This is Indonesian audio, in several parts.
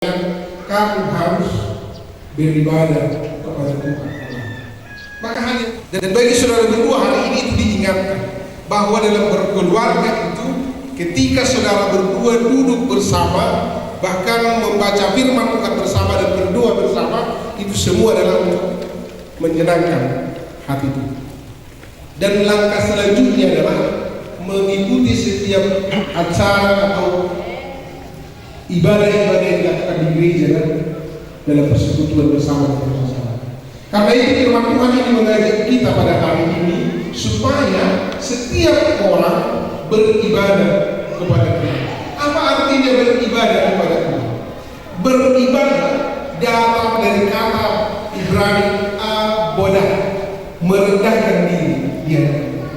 kamu harus beribadah kepada Tuhan. Maka hanya dan bagi saudara berdua hari ini itu diingatkan bahwa dalam berkeluarga itu ketika saudara berdua duduk bersama bahkan membaca firman Tuhan bersama dan berdoa bersama, itu semua adalah untuk menyenangkan hati Tuhan. Dan langkah selanjutnya adalah mengikuti setiap acara atau ibadah-ibadah yang dilakukan di gereja dalam persekutuan bersama. Karena itu firman Tuhan ini mengajak kita pada hari ini supaya setiap orang beribadah kepada Tuhan. Apa artinya beribadah kepada Tuhan? Beribadah datang dari kata Ibrani abodah, merendahkan diri di hadapan Tuhan.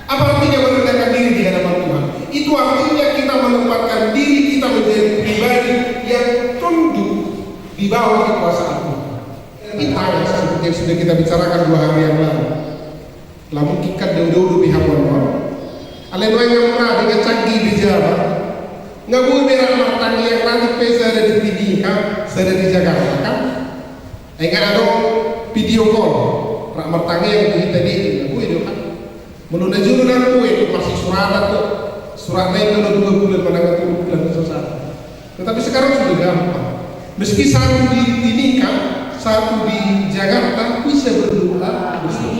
Apa artinya merendahkan diri di hadapan Tuhan? Itu artinya kita menempatkan diri kita menjadi pribadi yang tunduk di bawah kekuasaan Tuhan. Kita seperti yang sudah kita bicarakan 2 hari yang lalu. Lalu kita dulu di Hawaii. Aleluya yang pernah dengan canggih di Jawa. Nggak boleh merah matang yang nanti pesa ada di TV kan, saya di Jakarta kan. Enggak ada video call. Rak matangnya yang kita di gue itu kan. Menunda juru dan gue itu masih surat tuh. Surat lain kalau 2 bulan menanggal 2 bulan selesai. Tetapi sekarang sudah gampang. Meski satu di nikah, satu di Jakarta bisa berdoa bersama.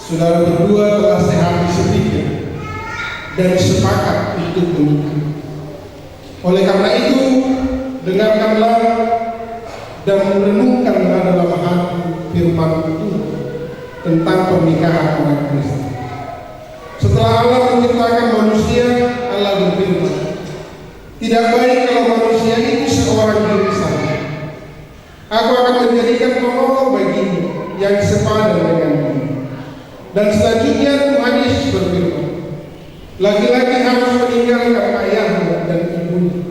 saudara berdua telah sehati sepikat dan sepakat untuk menikah. Oleh karena itu, dengarkanlah dan renungkanlah dalam hati firman Tuhan tentang pernikahan orang Kristen. Setelah Allah menciptakan manusia, Allah berfirman, tidak baik kalau manusia itu seorang diri saja. Aku akan menjadikan penolong baginya yang sepadan dengannya. Dan selanjutnya Tuhan Yesus berfirman, laki-laki harus meninggalkan ayahnya dan ibunya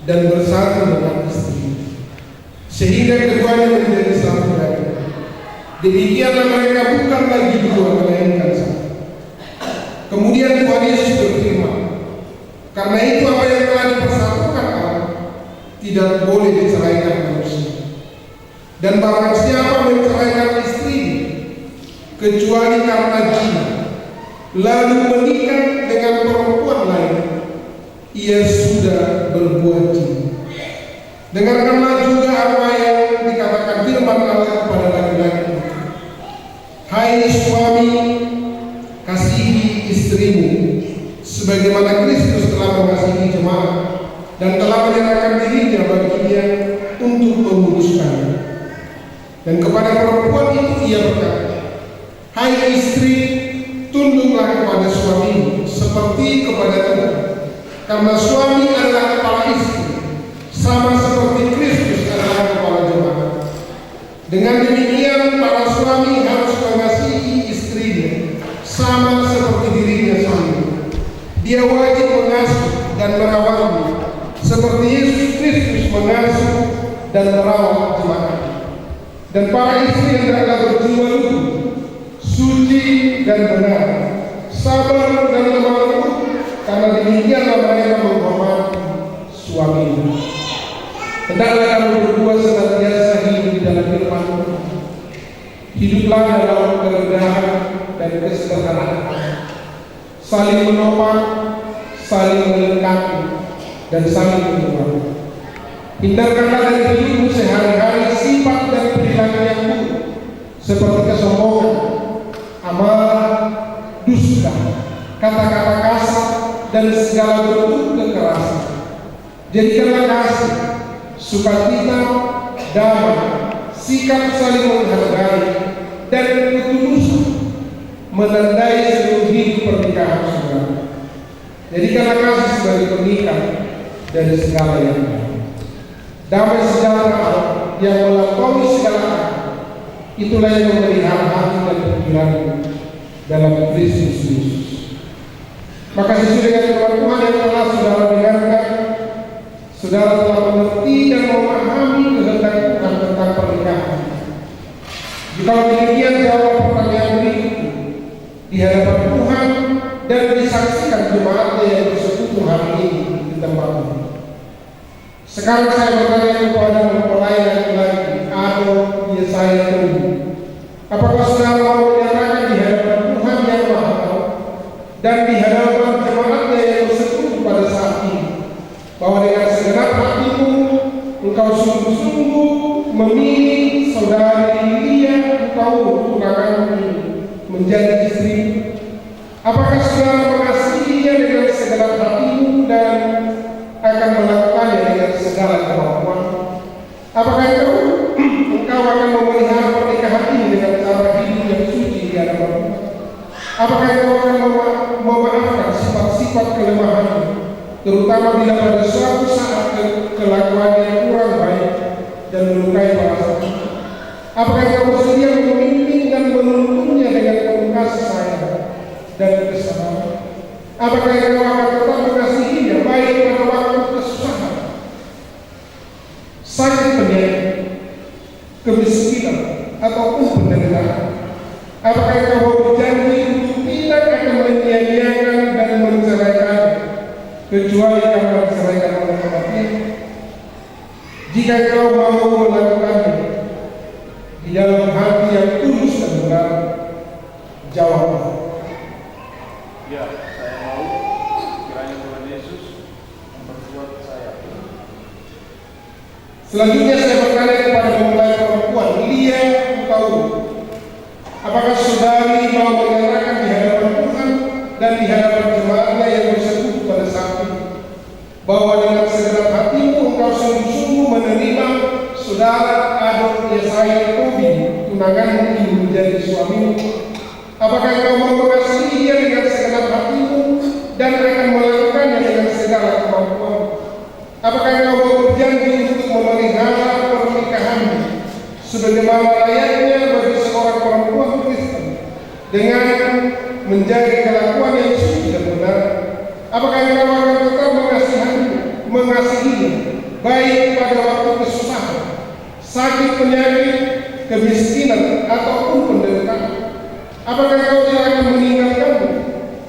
dan bersatu dengan istrinya, sehingga keduanya menjadi satu daging. Demikianlah mereka bukan lagi dua, melainkan satu. Kemudian Tuhan Yesus berfirman, karena itu apa yang telah dipersatukan Allah tidak boleh diceraikan manusia. Dan barang siapa menceraikan istrinya kecuali karena zina, lalu menikah dengan perempuan lain, ia sudah berbuat zina. Dengarkanlah juga apa yang dikatakan firman Allah kepada laki-laki. Hai suami, kasihi istrimu sebagaimana Kristus telah mengasihi jemaat dan telah menyerahkan dirinya baginya untuk menguduskannya. Dan kepada perempuan itu ia berkata, hai istri, tunduklah kepada suamimu seperti kepada Tuhan, karena suami adalah kepala istri, sama seperti Kristus adalah kepala jemaat. Dengan demikian para suami harus mengasihi istrinya sama seperti dirinya sendiri. Dia wajib mengasuh dan merawatnya seperti Yesus Kristus mengasuh dan merawat jemaat. Dan para istri hendaklah berjiwa luhur, suci dan benar, sabar dan lemah lembut, karena demikianlah mereka menghormati suaminya. Hendaklah kamu berdua senantiasa hidup di dalam firman Tuhan. Hiduplah dalam kerendahan dan kesederhanaan, saling menopang, saling melengkapi, dan saling menguatkan. Hindarkanlah dari hidupmu sehari-hari sifat dan perilaku yang buruk, seperti kesombongan, amarah, dusta, kata-kata kasar, dan segala bentuk kekerasan. Jadikanlah kasih, sukacita, damai, sikap saling menghargai, dan ketulusan menandai seluruh hidup pernikahan saudara. Jadikanlah kasih sebagai pengikat dari segala yang baik. Damai sejahtera yang melampaui segala akal, itulah yang memelihara hati dan pikiran dalam Kristus Yesus. Maka sesuai dengan firman Tuhan yang telah saudara dengarkan, saudara telah mengerti dan memahami kehendak Tuhan tentang pernikahan. Jika demikian, jawab pertanyaan berikut di hadapan Tuhan dan disaksikan jemaatnya yang bersekutu hari ini di tempat ini. Sekarang saya bertanya kepada mempelai laki-laki atau Yesaya tunggu, apakah saudara mau menyatakan di hadapan Tuhan yang Maha Tahu dan di hadapan jemaatnya yang bersekutu pada saat ini bahwa dengan segenap hatimu engkau sungguh-sungguh memilih saudari Lia engkau tunangan menjadi istri? Apakah saudara mengasihinya dengan segenap hatimu dan akan melakukannya dengan segala kemampuan? Apakah engkau akan memelihara pernikahan ini dengan cara hidup yang suci di hadapan Tuhan? Apakah engkau akan memaafkan sifat-sifat kelemahannya, terutama bila pada suatu saat kelakuannya kurang baik dan melukai para sahabat? Apakah engkau bersedia memimpin dan menuntunnya dengan penuh kasih sayang dan kesabaran? Apakah engkau akan tetap mengasihinya baik pada waktu kesusahan, sakit penyakit, kemiskinan, ataupun penderitaan? Apakah engkau berjanji untuk tidak akan menyia-nyiakan dan menceraikan kecuali karena diceraikan oleh kematian? Jika engkau mau melakukannya di dalam hati yang tulus dan benar, jawablah. Ya, saya mau. Kiranya Tuhan Yesus memperkuat saya. Selanjutnya saya bertanya kepada mempelai perempuan, Lia, engkau, apakah saudari mau menyatakan di hadapan Tuhan dan di hadapan jemaatnya yang bersekutu pada saat ini, bahwa dengan segenap hatimu engkau sungguh-sungguh menerima saudara Adolf Yesaya Tobi, tunanganmu ini, menjadi suamimu? Apakah engkau mau mengasihi dia dengan segenap hatimu dan akan melakukannya dengan segala kemampuan? Apakah engkau mau berjanji untuk memelihara pernikahanmu sebagaimana layaknya bagi seorang perempuan Kristen dengan menjaga kelakuan yang suci dan benar? Apakah engkau akan tetap mengasihinya baik pada waktu kesusahan, sakit, penyakit, kemiskinan ataupun penderitaan? Apakah engkau tidak akan meninggalkanmu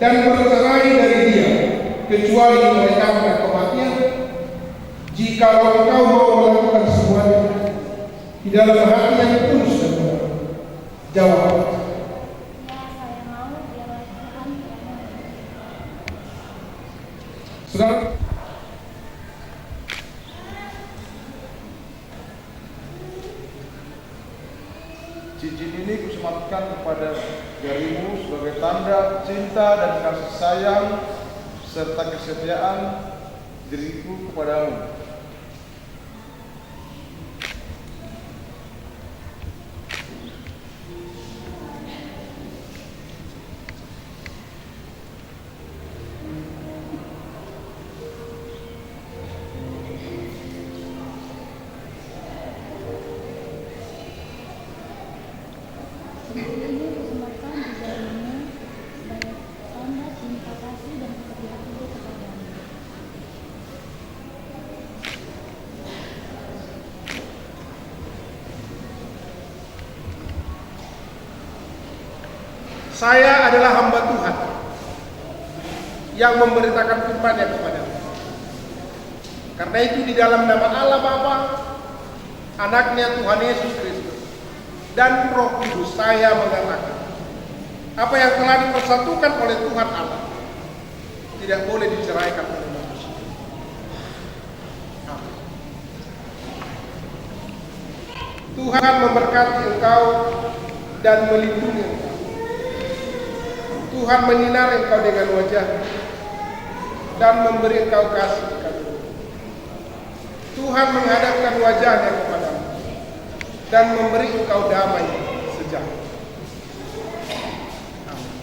dan bercerai dari dia kecuali oleh karena kematian? Jika engkau mau melakukan semuanya di dalam hati yang tulus dan benar, jawab. Saudara, cincin ini kusematkan kepada jarimu sebagai tanda cinta dan kasih sayang serta kesetiaan diriku kepadamu. Saya adalah hamba Tuhan yang memberitakan firman-Nya kepadamu. Karena itu di dalam nama Allah Bapa, Anaknya Tuhan Yesus Kristus, dan Roh Kudus, saya mengatakan, apa yang telah dipersatukan oleh Tuhan Allah tidak boleh diceraikan oleh manusia. Amin. Tuhan memberkati engkau dan melindungi engkau. Tuhan menyinari engkau dengan wajah dan memberi engkau kasih karunia. Tuhan menghadapkan wajahnya kepadamu dan memberi engkau damai sejahtera. Amin.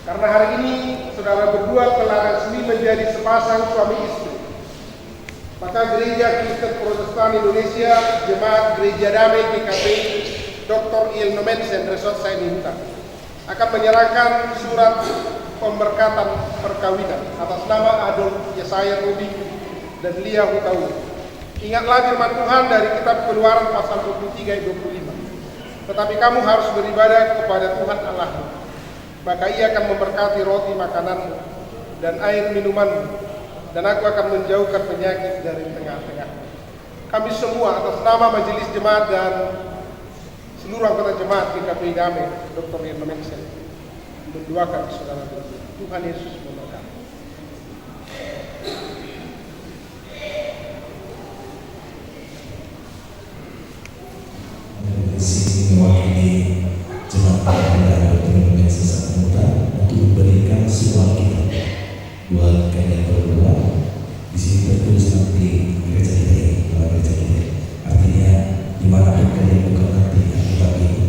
Karena hari ini saudara berdua telah resmi menjadi sepasang suami istri, maka Gereja Kristen Protestan Indonesia, Jemaat Gereja Damai GKPI Dr. Il Nomensen Resort Sainihuta akan menyerahkan surat pemberkatan perkawinan atas nama Adolf Yesaya Tobi dan Lia Hutawi. Ingatlah firman Tuhan dari kitab Keluaran pasal 23 ayat 25. Tetapi kamu harus beribadah kepada Tuhan Allahmu, maka Ia akan memberkati roti makananmu dan air minumanmu, dan aku akan menjauhkan penyakit dari tengah-tengah. Kami semua atas nama Majelis Jemaat dan seluruh anggota Jemaat GKPI Damai Dr. Il Nomensen mendoakan saudara berdua. Tuhan Yesus memberkati. Mewakili jemaat pernikahan Dr. Il Nomensen Samuta untuk memberikan sebuah kitab buat kalian berdua. Di sini tertulis nanti gereja kita, gereja kita. Artinya dimanapun kalian buka nanti kitab ini,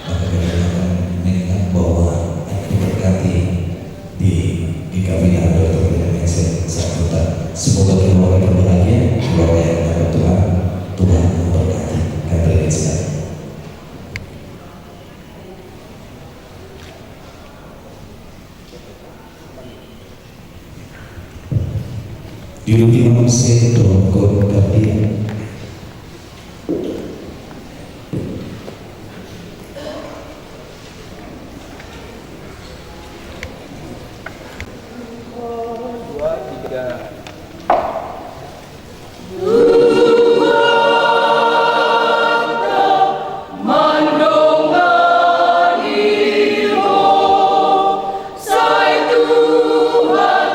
maka kalian akan mengingat bahwa akan diberkati di GKPI Dr. Il Nomensen Samuta. Semoga keluarga berbahagia, keluarga yang dapat Tuhan, Tuhan memberkati. Kami berkata. Di ultimo momento con Gabriele. Dua, tiga. Sai Tuhan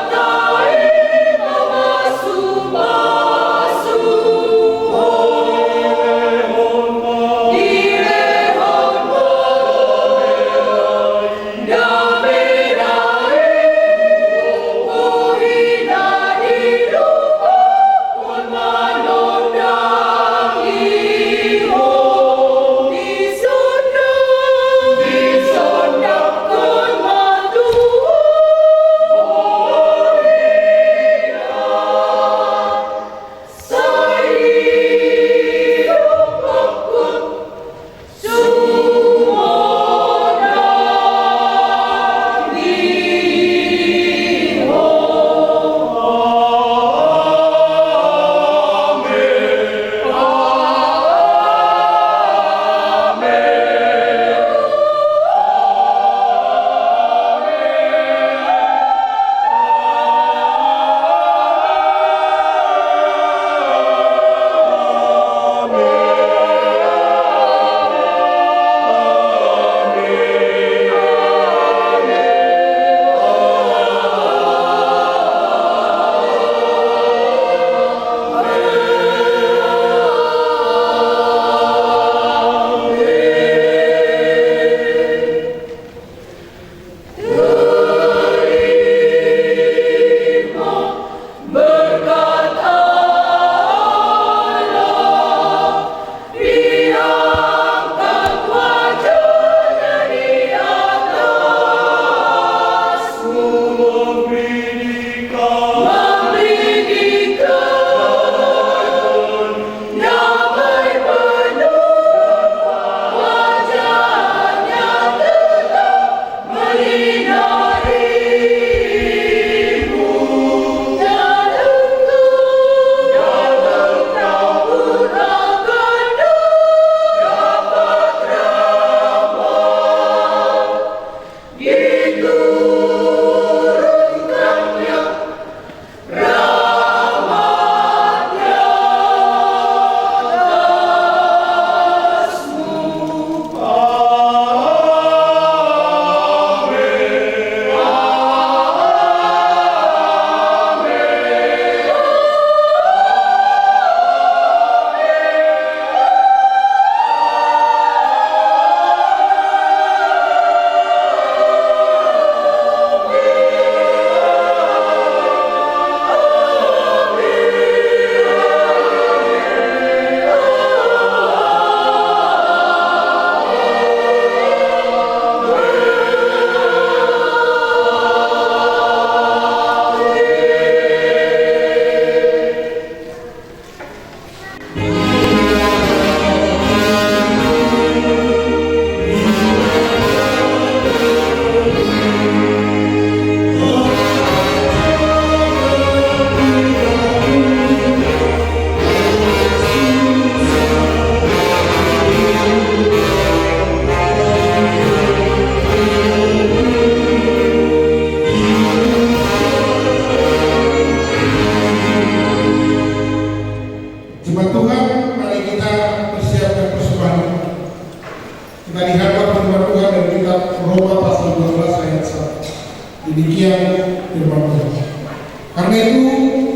Karena itu,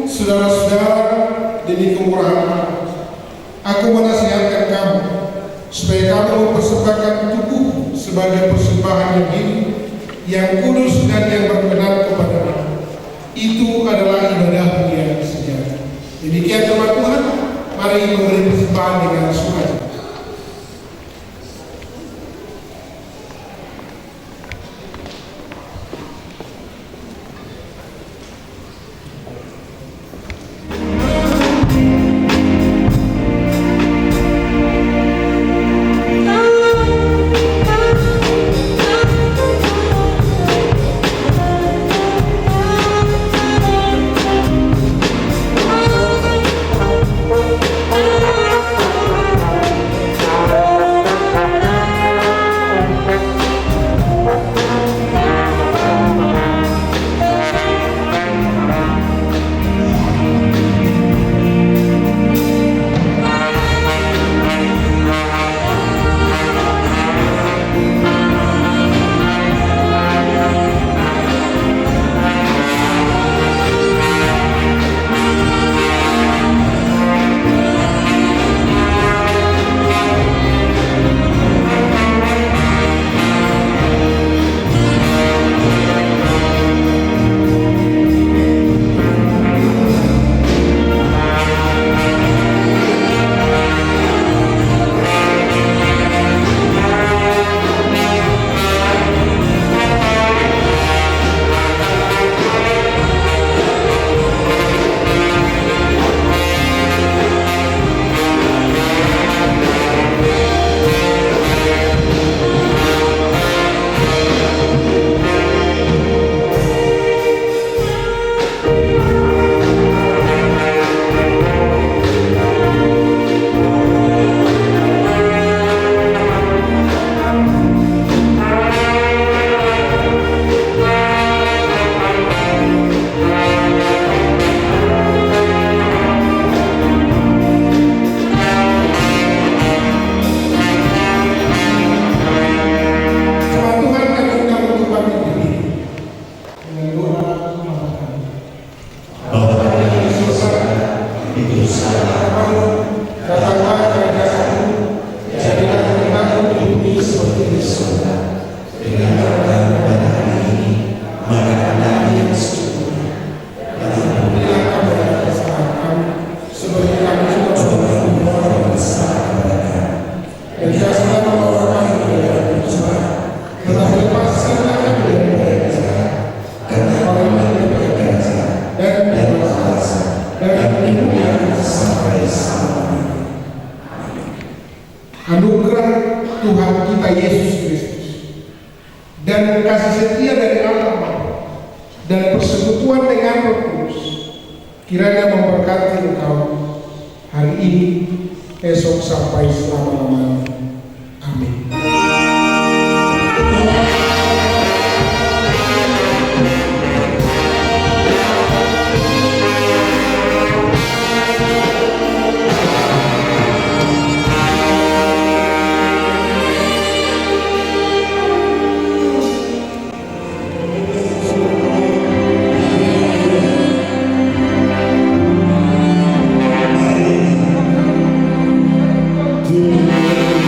saudara-saudara, demi kemurahan Allah, aku menasihatkan kamu supaya kamu mempersembahkan tubuh sebagai persembahan yang hidup, yang kudus dan yang berkenan kepada Allah. Itu adalah ibadah yang sejati. Demikian firman Tuhan. Mari memberi persembahan dengan sukacita. Anugerah Tuhan kita Yesus Kristus dan kasih setia dari Allah Bapa dan persekutuan dengan Roh Kudus kiranya memberkati engkau hari ini, esok sampai selama-lamanya. Amin. Tuhan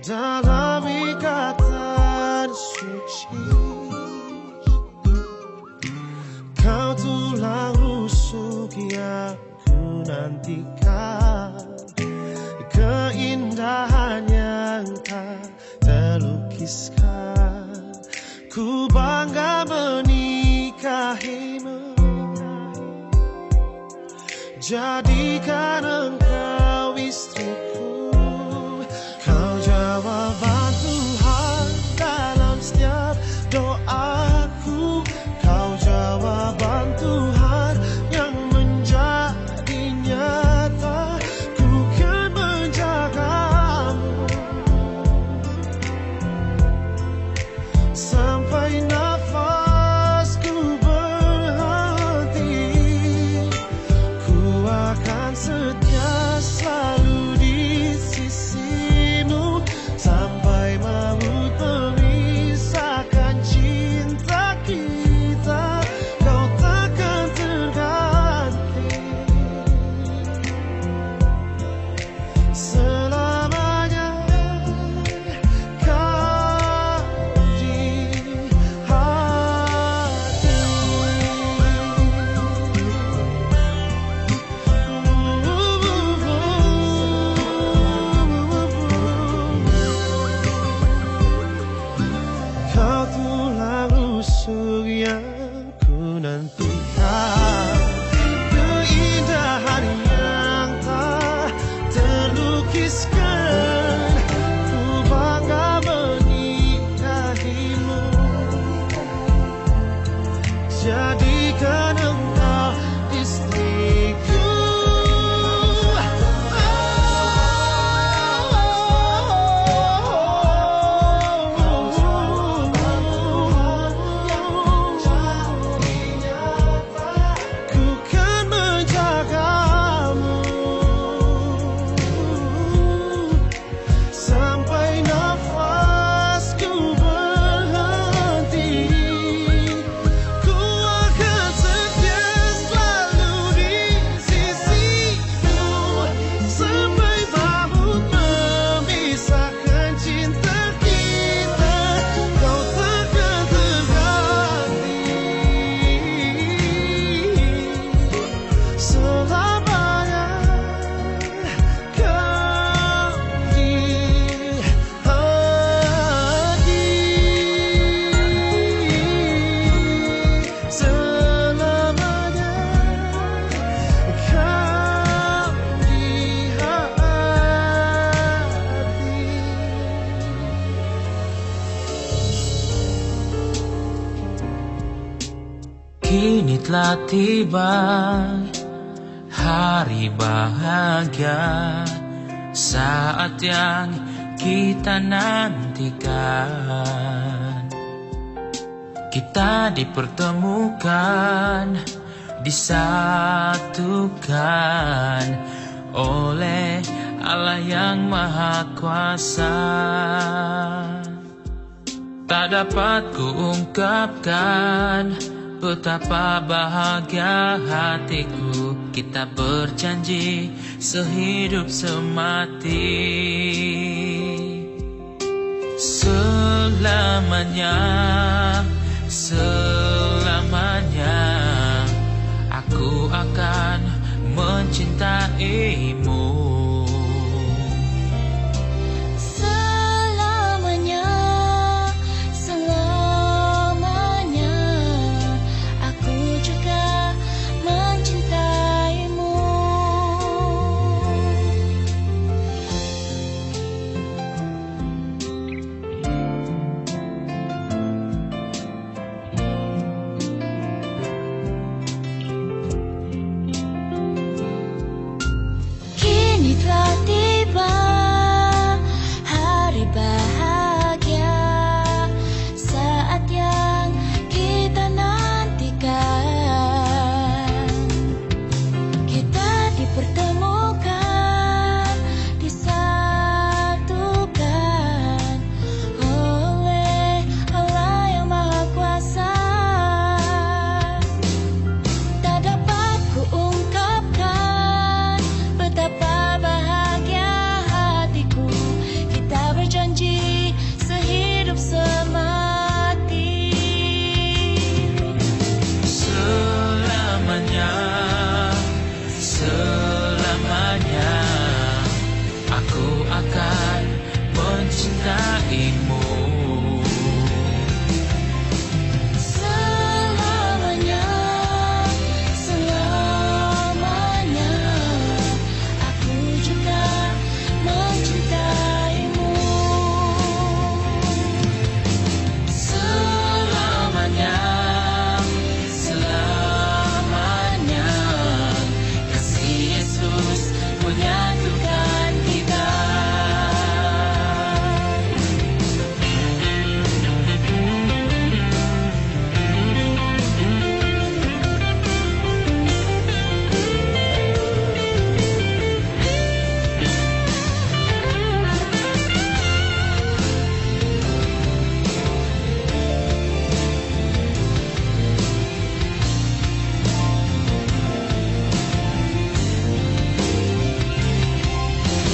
dalam ikatan suci. Kau tulang rusuk yang ku nantikan, keindahan yang tak terlukiskan. Ku bangga menikahimu, jadikan engkau istriku. Kau jawaban Tuhan dalam setiap doaku. Kau jawaban Tuhan yang menjadi nyata. Ku kan menjagamu sampai nafasku berhenti. Ku akan setia selalu di sisimu sampai maut memisahkan cinta kita. Kau takkan terganti selamanya. Kau di hati. Kau tulang rusuk yang ku nantikan, keindahan yang tak terlukiskan. Ku bangga menikahimu, jadikan engkau istriku. Ku kan menjagamu Kini telah tiba hari bahagia, saat yang kita nantikan. Kita dipertemukan, disatukan oleh Allah yang Maha Kuasa. Tak dapat kuungkapkan betapa bahagia hatiku. Kita berjanji sehidup semati, selamanya, selamanya aku akan mencintaimu. Selamanya, selamanya aku juga mencintaimu. Kini telah tiba hari bahagia, saat yang kita nantikan. Kita dipertemukan, disatukan oleh Allah yang Maha Kuasa. Tak dapat kuungkapkan betapa bahagia hatiku. Kita berjanji sehidup semati. Selamanya, selamanya aku akan mencintaimu. Selamanya, selamanya aku juga mencintaimu. Selamanya, selamanya kasih Yesus menyatukan kita.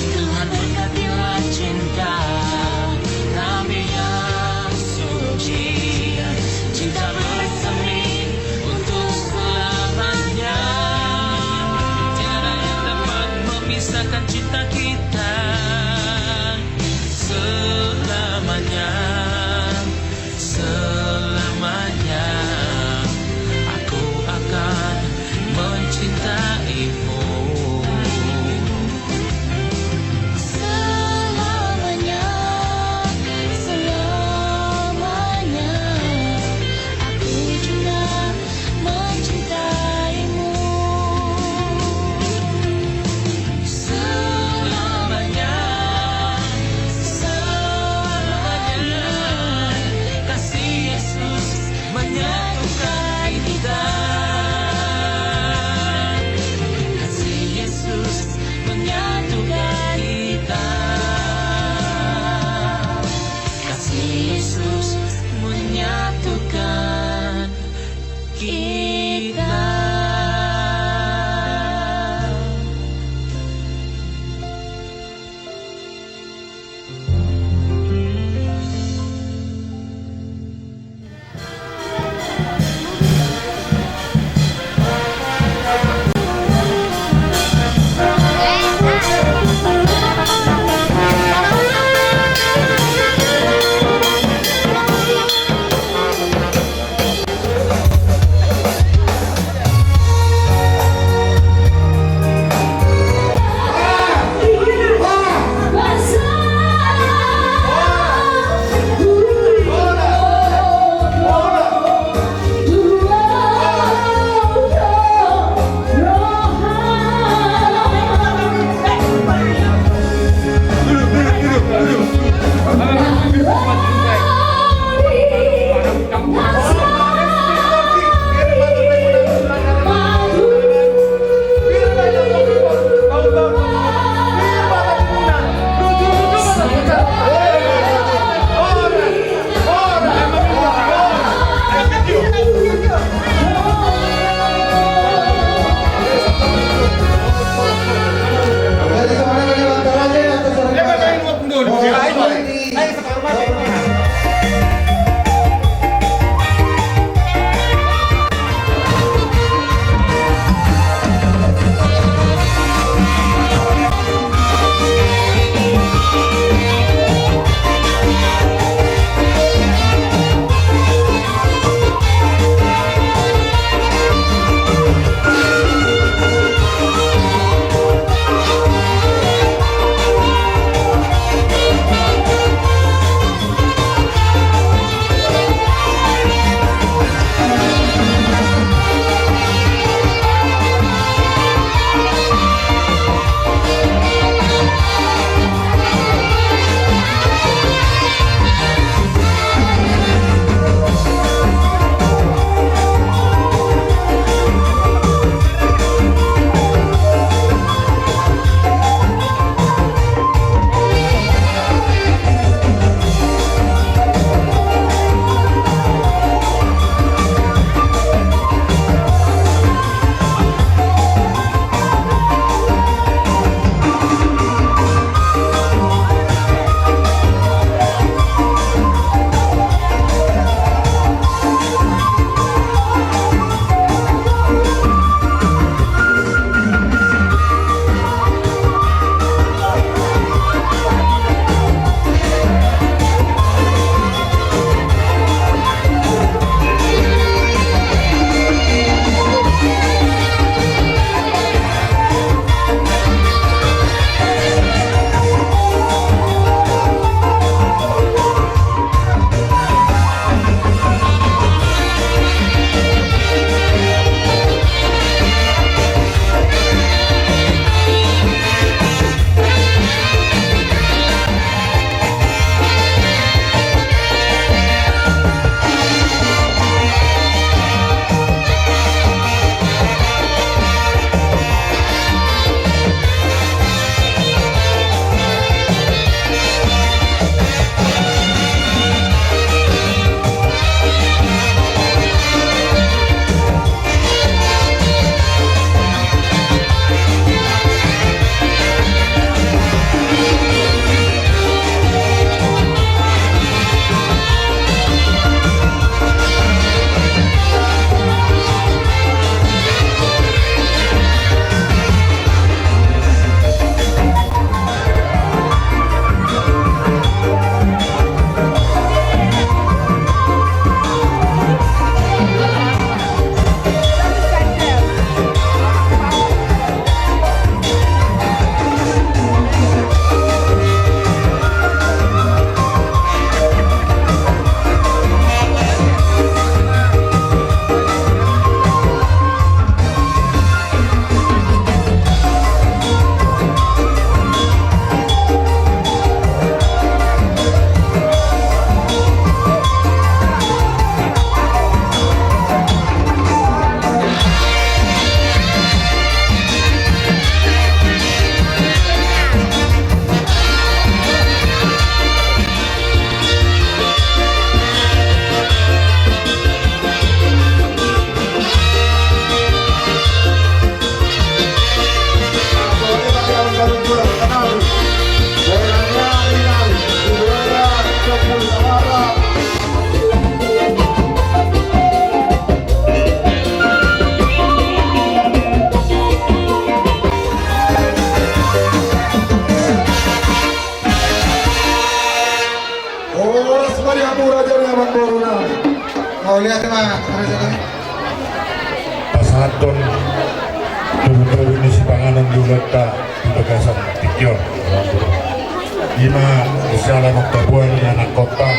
Tuhan berkatilah cinta kami yang suci, cinta bersemi untuk selamanya. Tiada yang dapat memisahkan cinta kita. Selamanya, selamanya aku akan mencintaimu. Selamanya, selamanya aku juga mencintaimu. Selamanya, Pak Presiden. Pasaton tubuh ini si panganan julata di bagasan tikyo. Ima misalnya noktabuan di anak kota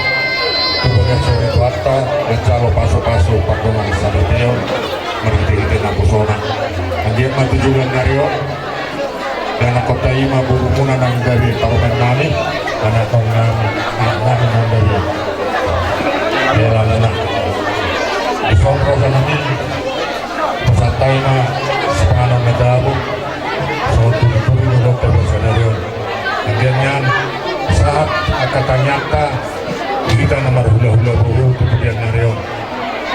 tubuh sore itu harta mencalo paso-paso pakungan istana teo meriti-riti napusona. Andiat mah tujuan nario dan anak kota ima burumunan ang dari paruman nani anak tongan anak nani dari Belalana Isongro sanami Pesantay na Sepanang Medabo So tuloy-tuloy na doktor sa senaryo Ang ganyan Saat akatanyaka Kita na marhula-hula buho Tutubian na rin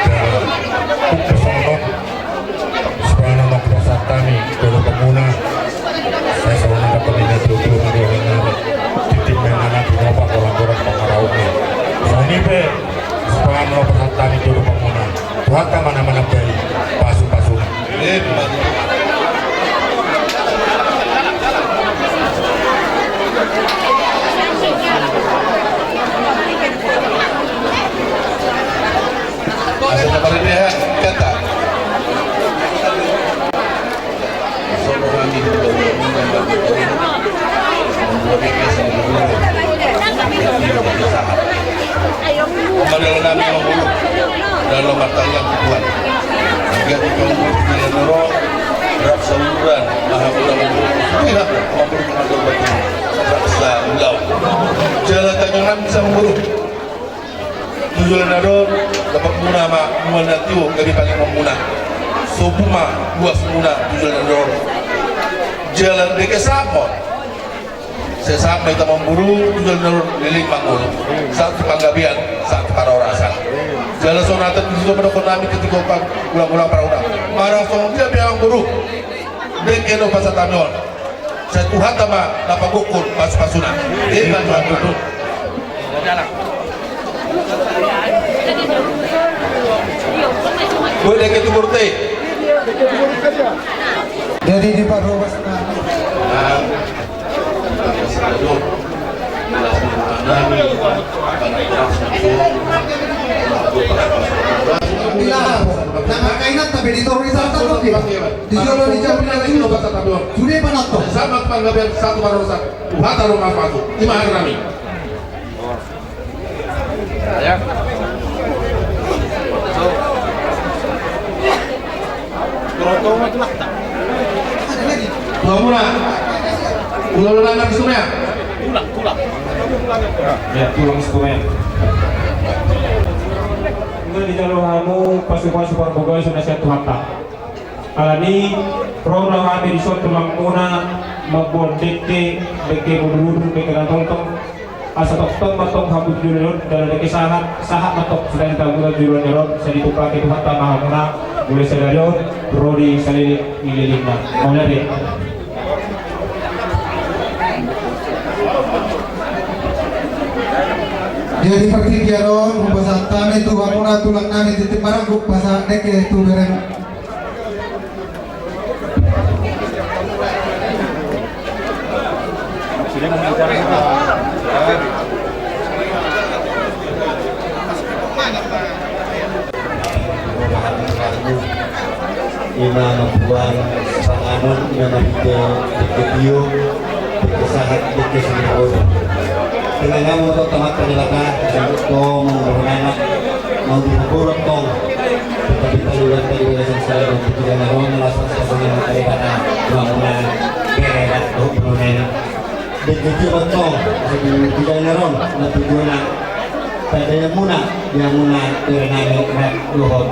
Dan Kesonon Sepanang na Pesantay Tulo pamuna Saya sa unang kapalina Tutulo na rin Titim na anak Pinopa Kolang-kolang pangaraungan So nipe Sepanang na Pesantay Tulo pamuna Tuhan ka mana-mana bayi Pasu-pasunan Asa na parin niya kata. Sopo kami Padahal namin ang ulo dalam matayang Tuhan. Hingga ikaw tidak nurut, berat saluran, maha ulang tidak memberikan batu raksa ulau. Jalan tangan namin sa ulo. Tujuan naror dapat muna mak muna tiu kami paling memuna. Sobuma luas muna tujuan naror. Jalan dekat sapot. Sesaat mereka memburu tujuan naror liling mangul. Saat panggabian, saat parorasan. Jalan sonatan di situ menokon kami ketika ulang-ulang para ulang. Marah song dia biang buru. Dekeno pasat tamion. Saya Tuhan tama dapat gukur pas-pasunan. Ini Tuhan betul. Boleh ke timur teh. Jadi di Pak Robas nama kainan tapi di Torisa atau di Jolo di Jawa Tengah sudah panat toh Sama panggabian satu barosan. Tuhan taruh masuk. Lima hari kami. Ya. Mula ulang nabi semua. Ya, tulang semuanya. Di jalur hamu pasukan super boga sudah saya tuhata. Alani program kami di suatu mangmuna maupun deke berduru deke tong asa tong matong habis dulu dalam deke sahat matok sudah ditanggung dulu nerot saya ditukar ke tuhata mahamuna boleh sedario rodi salilik ililingna. Mau lihat. jadi pertigiaron bahasa tanah itu bakuna tulang nani titik barang guk bahasa deke itu beren Ima membuang panganon ina video kesahat deke semua dengan kamu untuk temat penilaka tong mengenai mau dibuat tong tapi tadi saya untuk tidak naron langsung sesuatu yang kata bangunan berebat tuh mengenai begitu betul tidak naron nanti tujuan pada yang muna berenang luhur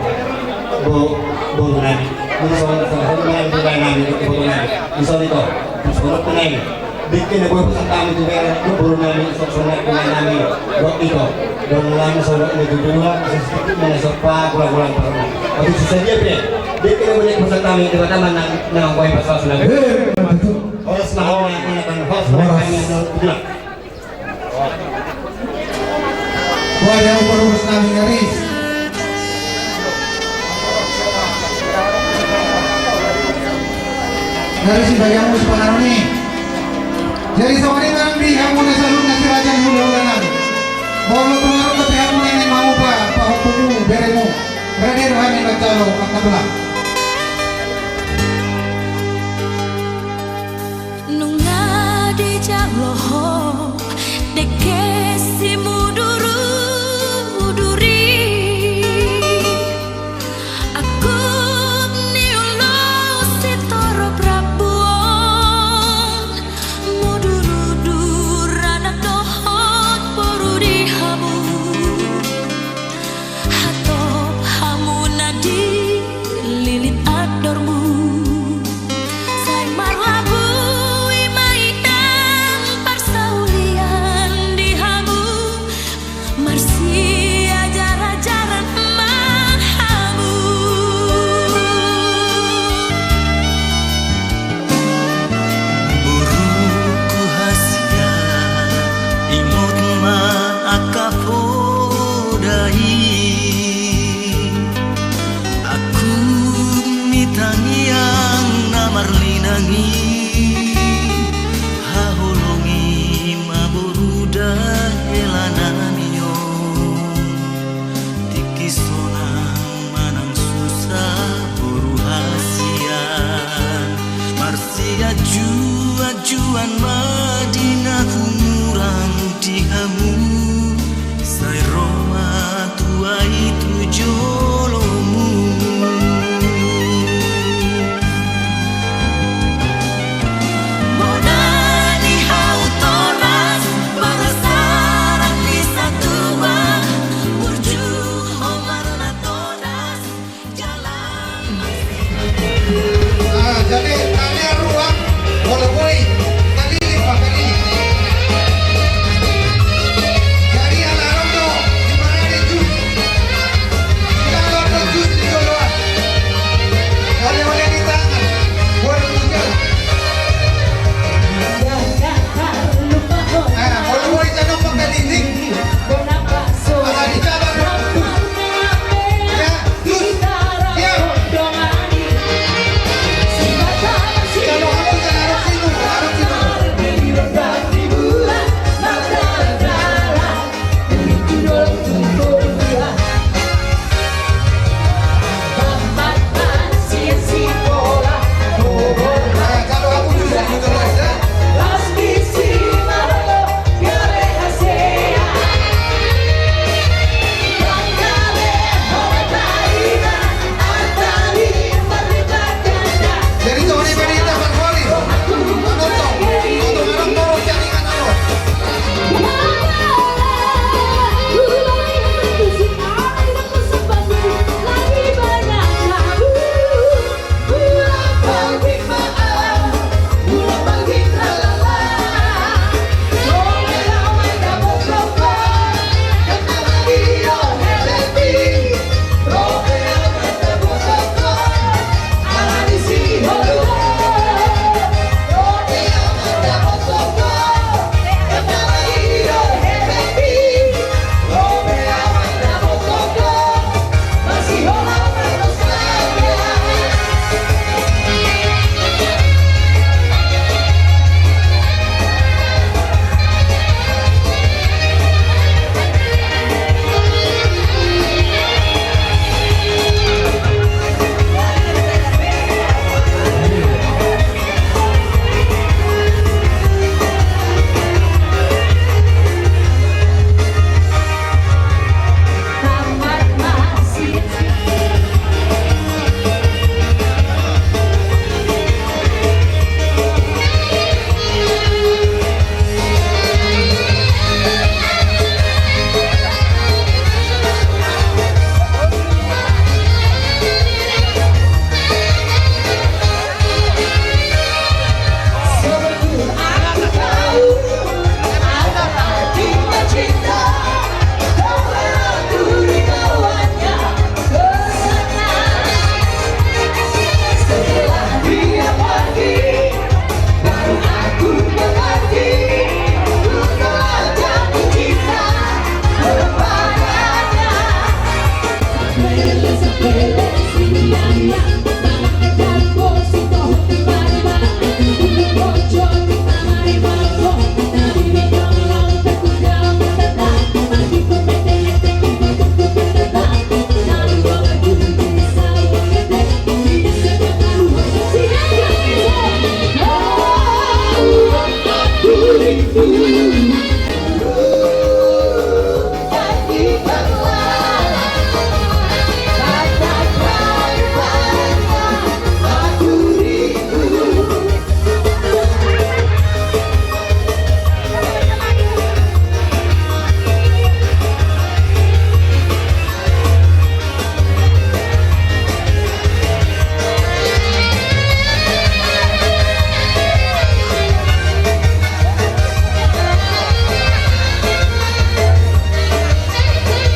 bangunan misalnya dengan berenang itu bangunan misalnya itu misalnya peneng bikin aku pesan kami juga baru nami sok-sok nami waktu itu dan lama sobat itu dulu sedikit menesopa pulang-pulang pernah waktu susah dia bikin aku banyak pesan kami di mana nang poin pasal sudah harus mahu menakan host mereka yang bilang wah yang Robas nami ngaris ngaris si bayamu sepanjang ini. Jadi sama ini memang di kamu nasalun nasi raja hulu-hulanan. Bolo pengaruh tapi kamu nenek mau pak hukumu beremu. Raden Wani Bacalo Makabelah. Nunga di jaloho deke si muduru muduri aku niulo si toro prabuon muduru durana dohot boru di hamu hatop hamu nadi lilit adormu say marlabu Juan Madinah kumurang dihamu say Roma tua itu jolomu milikku.